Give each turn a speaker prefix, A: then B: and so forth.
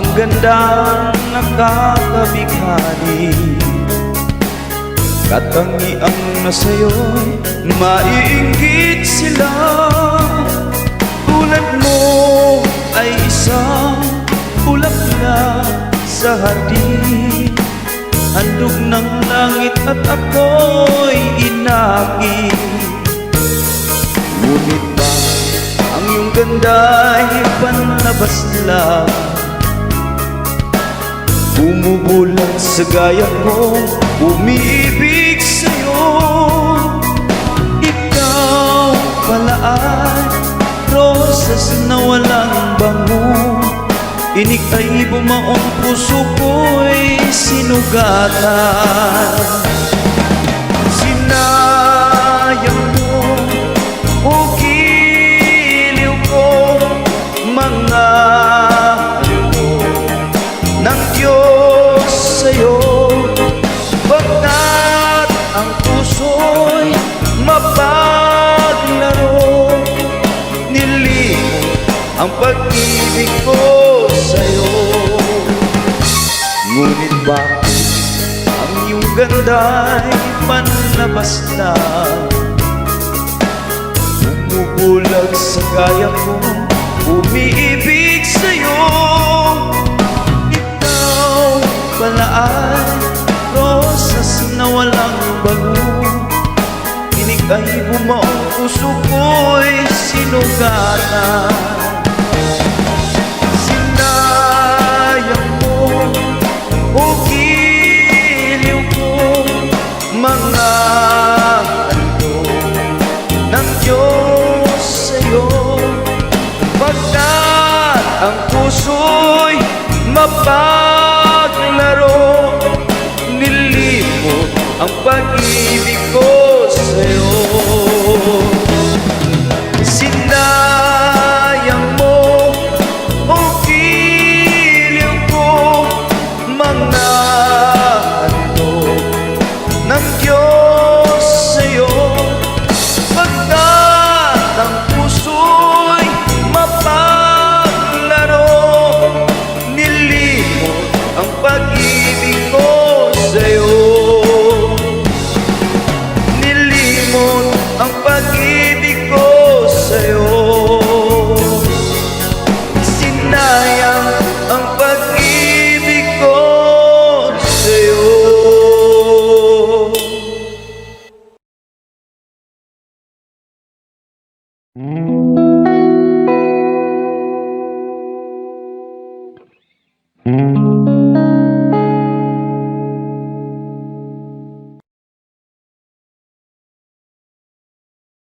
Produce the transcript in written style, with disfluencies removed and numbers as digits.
A: ang gandang nakakabighani. Katangiang na sa'yo'y maiinggit sila. Tulad mo ay isang bulaklak sa hardin, handog ng langit at ako'y inakit. Ngunit ba ang iyong ganda'y panlabas lang, bumubulat sa gaya kong umiibig sa'yo. Ikaw pala ay rosas na walang bango, inig ay bumaong puso ko'y sinugatan. Sinayang mo o giliw ko, mga halo ng Diyos sa'yo. Bagkat ang puso'y mapaglaro, nilimot ang pag-ibig ko sa'yo. Ngunit bakit ang iyong ganda'y panlabas lang, bumubulag sa kaya kong umiibig sa'yo. Ikaw pala ay rosas na walang bango, inig ay bumaong puso ko'y sinugatan. O giliw ko, mga handog ng Diyos sa'yo. Pagkat ang puso'y mapaglaro, nilimot ang pag-ibig ko sa'yo. Sinayang mo o giliw ko, mga handog ng Diyos sa'yo. Pagkat ang puso'y mapaglaro, nilimot ang pag-ibig ko sa'yo. Nilimot ang pag-ibig ko sa'yo. Sinayang ang pag-ibig ko sa'yo.
B: Mm-hmm.